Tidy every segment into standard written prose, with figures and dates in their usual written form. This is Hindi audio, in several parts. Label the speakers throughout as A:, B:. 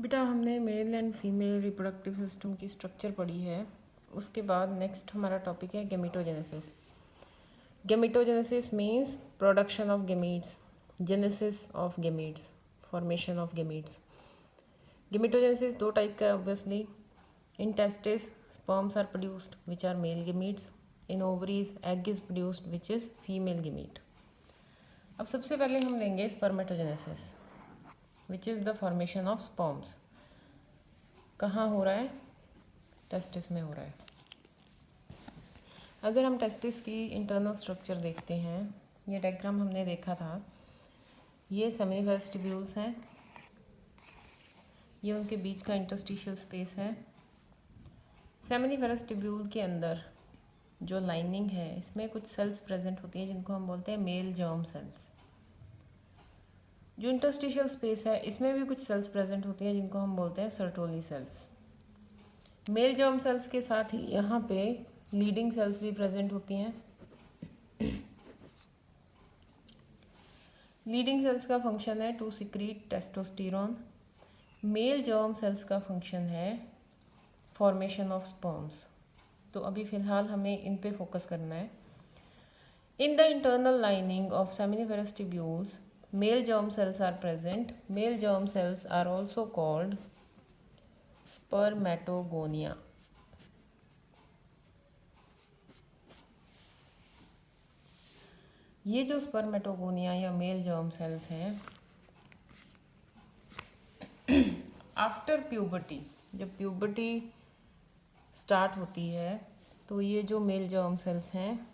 A: बेटा हमने male and female reproductive system की स्ट्रक्चर पढ़ी है। उसके बाद नेक्स्ट हमारा टॉपिक है gametogenesis. Gametogenesis means production of gametes, genesis of gametes, formation of gametes. Gametogenesis दो टाइप का है obviously. In testis sperms are produced which are male gametes, in ovaries egg is produced which is female gamete. अब सबसे पहले हम लेंगे spermatogenesis which is the formation of sperms. कहाँ हो रहा है? टेस्टिस में हो रहा है। अगर हम टेस्टिस की इंटरनल स्ट्रक्चर देखते हैं, ये डायग्राम हमने देखा था। ये सेमिनिफरस ट्यूब्यूल्स हैं, ये उनके बीच का इंटरस्टिशियल स्पेस है। सेमिनिफरस ट्यूब्यूल के अंदर जो लाइनिंग है, इसमें कुछ सेल्स प्रेजेंट होती हैं जिनको हम बोलते हैं मेल जर्म सेल्स। जो इंटरस्टिशियल स्पेस है, इसमें भी कुछ सेल्स प्रेजेंट होती हैं जिनको हम बोलते हैं Sertoli cells. Mail germ sales के साथ ही यहाँ पे लीडिंग सेल्स भी प्रेजेंट होती हैं। लीडिंग सेल्स का फंक्शन है to secrete testosterone. Male germ cells का फंक्शन है फॉर्मेशन ऑफ स्पर्म्स। तो अभी फ़िलहाल हमें इन पे फोकस करना है। In the internal lining of seminiferous tubules male germ cells are present. Male germ cells are also called spermatogonia. ये जो स्पर्मेटोगोनिया या मेल जर्म सेल्स हैं, आफ्टर प्यूबर्टी, जब प्यूबर्टी स्टार्ट होती है तो ये जो मेल जर्म सेल्स हैं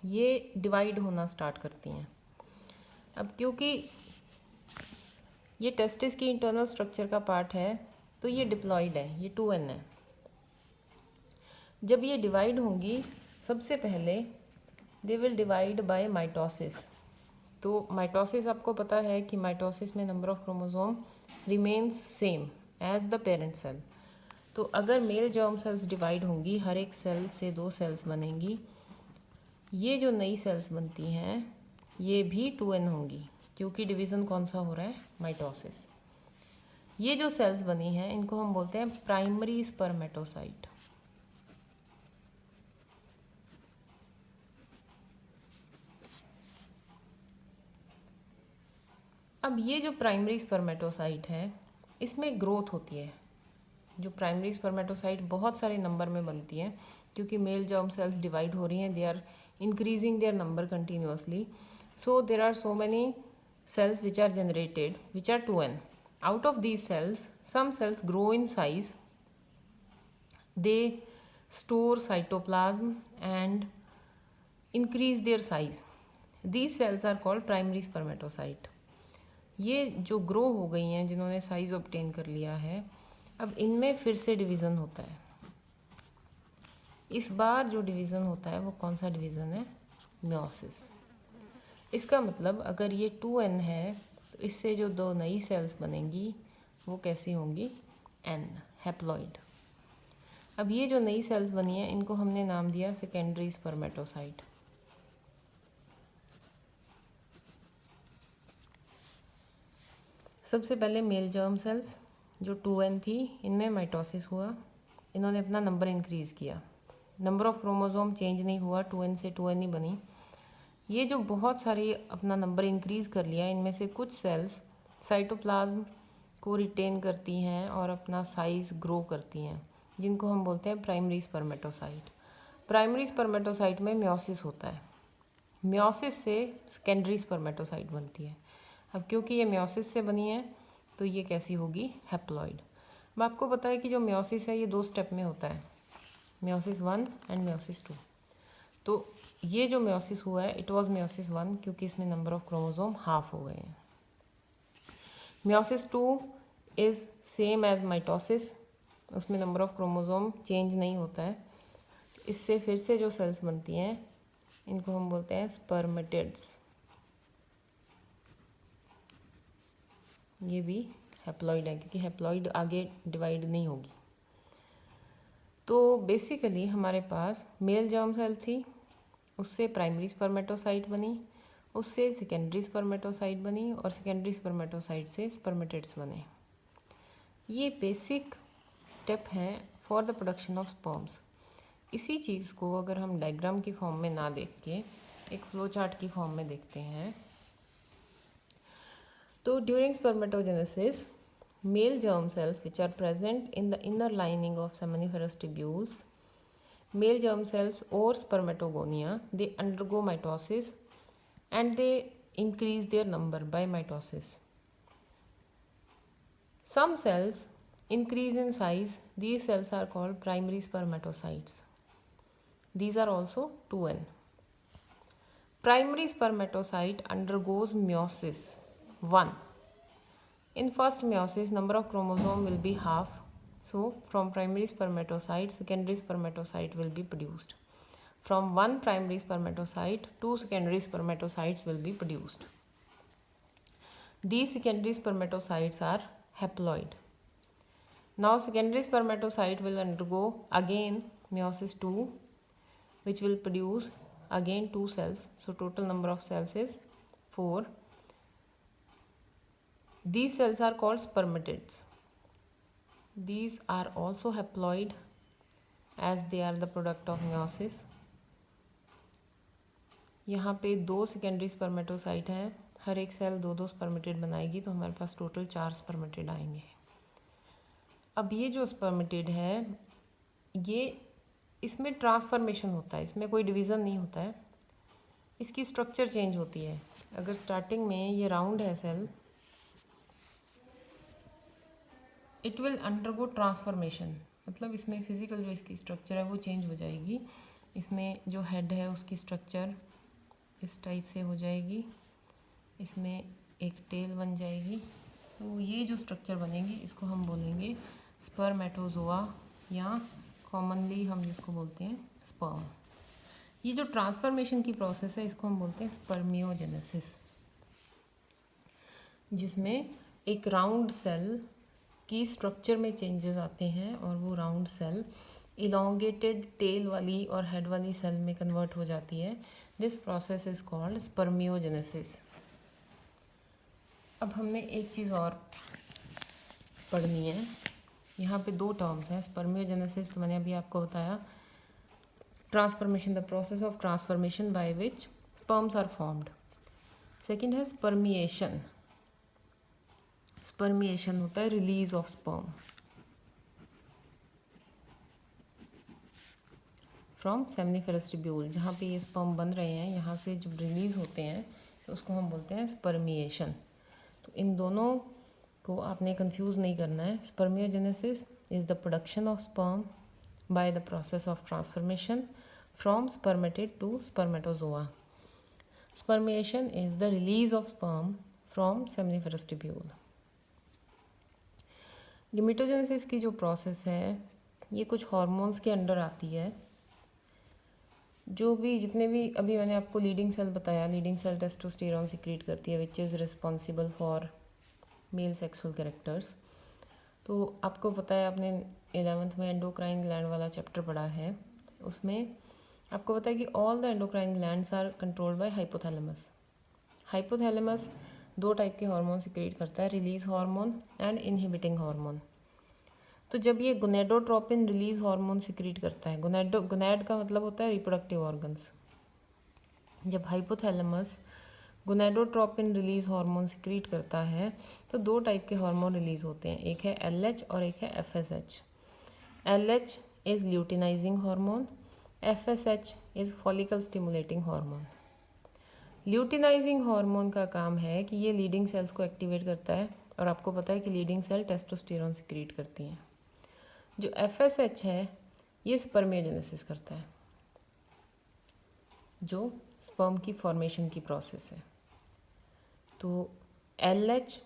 A: ये डिवाइड होना स्टार्ट करती हैं। अब क्योंकि ये टेस्टिस की इंटरनल स्ट्रक्चर का पार्ट है तो ये डिप्लॉइड है, ये 2n है। जब ये डिवाइड होंगी, सबसे पहले they will divide by mitosis. तो माइटोसिस, आपको पता है कि माइटोसिस में number of chromosome remains same as the parent cell. तो अगर मेल जर्म सेल्स डिवाइड होंगी, हर एक सेल से 2 सेल्स बनेंगी। ये जो नई सेल्स बनती हैं ये भी 2n होंगी, क्योंकि डिवीज़न कौन सा हो रहा है? माइटोसिस। ये जो सेल्स बनी हैं इनको हम बोलते हैं प्राइमरी स्पर्मेटोसाइट। अब ये जो प्राइमरी स्पर्मेटोसाइट है, इसमें ग्रोथ होती है। जो प्राइमरी स्पर्मेटोसाइट बहुत सारे नंबर में बनती हैं, क्योंकि मेल जर्म सेल्स डिवाइड हो रही हैं, they are increasing their number continuously. So there are so many cells which are generated which are 2n. Out of these cells, some cells grow in size, they store cytoplasm and increase their size. These cells are called primary spermatocyte. ये जो ग्रो हो गई हैं, जिन्होंने साइज ऑब्टेन कर लिया है, अब इनमें फिर से डिवीज़न होता है। इस बार जो डिवीज़न होता है वो कौन सा डिवीज़न है? म्योसिस। इसका मतलब अगर ये 2n है तो इससे जो 2 नई सेल्स बनेंगी वो कैसी होंगी? n, haploid. अब ये जो नई सेल्स बनी हैं इनको हमने नाम दिया सेकेंडरी स्पर्मेटोसाइट। सबसे पहले मेल जर्म सेल्स जो 2n थी, इनमें माइटोसिस हुआ, इन्होंने अपना नंबर इंक्रीज़ किया। नंबर ऑफ क्रोमोसोम चेंज नहीं हुआ, 2n से 2n ही बनी। ये जो बहुत सारी अपना नंबर इंक्रीज़ कर लिया, इनमें से कुछ सेल्स साइटोप्लाज्म को रिटेन करती हैं और अपना साइज़ ग्रो करती हैं, जिनको हम बोलते हैं प्राइमरी स्पर्मेटोसाइट। प्राइमरी स्पर्मेटोसाइट में म्योसिस होता है। म्योसिस से सेकेंडरी स्पर्मेटोसाइट बनती है। अब क्योंकि ये म्योसिस से बनी है तो ये कैसी होगी? हैप्लॉइड। अब आपको पता है कि जो म्योसिस है ये 2 स्टेप में होता है, म्योसिस 1 एंड म्योसिस 2। तो ये जो म्योसिस हुआ है, इट वाज म्योसिस 1, क्योंकि इसमें नंबर ऑफ क्रोमोसोम हाफ हो गए हैं। Meiosis 2 is same as mitosis, उसमें नंबर ऑफ क्रोमोसोम चेंज नहीं होता है। इससे फिर से जो सेल्स बनती हैं इनको हम बोलते हैं स्पर्मेटिड्स। ये भी हैप्लॉइड है, क्योंकि हैप्लॉइड आगे डिवाइड नहीं होगी। तो बेसिकली हमारे पास मेल जर्म सेल थी, उससे प्राइमरी स्पर्मेटोसाइट बनी, उससे सेकेंडरी स्पर्मेटोसाइट बनी, और सेकेंडरी स्पर्मेटोसाइट से स्पर्मेटिड्स बने। ये बेसिक स्टेप है for the production of sperms. इसी चीज़ को अगर हम डायग्राम की फॉर्म में ना देख के एक फ्लो चार्ट की फॉर्म में देखते हैं तो during spermatogenesis male germ cells which are present in the inner lining of seminiferous tubules, male germ cells or spermatogonia, they undergo mitosis and they increase their number by mitosis. Some cells increase in size. These cells are called primary spermatocytes. These are also 2n. Primary spermatocyte undergoes meiosis 1. In first meiosis, number of chromosome will be half. So, from primary spermatocyte, secondary spermatocyte will be produced. From one primary spermatocyte, two secondary spermatocytes will be produced. These secondary spermatocytes are haploid. Now, secondary spermatocyte will undergo again meiosis 2, which will produce again 2 cells. So, total number of cells is 4. These cells are called spermatids. These are also haploid as they are the product of meiosis. यहाँ पे 2 सेकेंडरी स्पर्मेटोसाइट हैं, हर एक सेल 2-2 स्पर्मेटिड बनाएगी तो हमारे पास टोटल 4 स्पर्मेटिड आएंगे। अब ये जो स्पर्मेटिड है ये इसमें ट्रांसफॉर्मेशन होता है, इसमें कोई डिवीज़न नहीं होता है, इसकी स्ट्रक्चर चेंज होती है। अगर स्टार्टिंग में ये राउंड है cell, it will undergo transformation, मतलब इसमें फिजिकल जो इसकी स्ट्रक्चर है वो चेंज हो जाएगी। इसमें जो हेड है उसकी स्ट्रक्चर इस टाइप से हो जाएगी, इसमें एक टेल बन जाएगी। तो ये जो स्ट्रक्चर बनेगी इसको हम बोलेंगे स्पर्मेटोजोआ या कॉमनली हम जिसको बोलते हैं स्पर्म। ये जो ट्रांसफॉर्मेशन की प्रोसेस है इसको हम बोलते हैं स्पर्मियोजेनेसिस, जिसमें एक राउंड सेल की स्ट्रक्चर में चेंजेस आते हैं और वो राउंड सेल इलोंगेटेड टेल वाली और हेड वाली सेल में कन्वर्ट हो जाती है। This process is called spermiogenesis. अब हमने एक चीज़ और पढ़नी है, यहाँ पे 2 टर्म्स हैं। स्पर्मियोजेनेसिस तो मैंने अभी आपको बताया, transformation, the process of transformation by which sperms are formed. Second है स्पर्मिएशन। स्पर्मिएशन होता है release of sperm from seminiferous tubule. जहाँ पे ये स्पर्म बन रहे हैं यहाँ से जब रिलीज होते हैं तो उसको हम बोलते हैं स्पर्मिएशन। तो इन दोनों को आपने कंफ्यूज नहीं करना है। Spermiogenesis is the production of sperm by the process of transformation from spermatid to spermatozoa. Spermiation is the release of sperm from seminiferous tubule. Gametogenesis की जो प्रोसेस है ये कुछ हार्मोन्स के अंडर आती है। जो भी जितने भी अभी मैंने आपको लीडिंग सेल बताया, लीडिंग सेल टेस्टोस्टेरॉन सिक्रीट करती है which is responsible for male sexual characters. तो आपको पता है, आपने 11th में एंडोक्राइन ग्लैंड वाला चैप्टर पढ़ा है, उसमें आपको पता है कि all the endocrine glands are controlled by hypothalamus. Hypothalamus 2 type के हार्मोन सिक्रीट करता है, release hormone and inhibiting hormone. तो जब ये गोनेडोट्रोपिन रिलीज हार्मोन सिक्रीट करता है, गोनेड का मतलब होता है रिप्रोडक्टिव ऑर्गन्स। जब hypothalamus gonadotropin release hormone secrete करता है तो 2 टाइप के हार्मोन रिलीज होते हैं, एक है LH और एक है FSH। LH is luteinizing hormone, FSH is follicle stimulating hormone. Luteinizing hormone का काम है कि ये लीडिंग सेल्स को एक्टिवेट करता है और आपको पता है कि लीडिंग सेल टेस्टोस्टेरॉन सिक्रीट करती हैं। जो FSH है ये स्पर्मियोजेनेसिस करता है, जो स्पर्म की फॉर्मेशन की प्रोसेस है। तो LH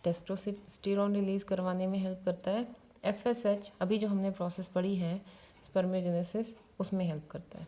A: टेस्टोस्टेरॉन रिलीज़ करवाने में हेल्प करता है, FSH अभी जो हमने प्रोसेस पढ़ी है स्पर्मियोजेनेसिस उसमें हेल्प करता है।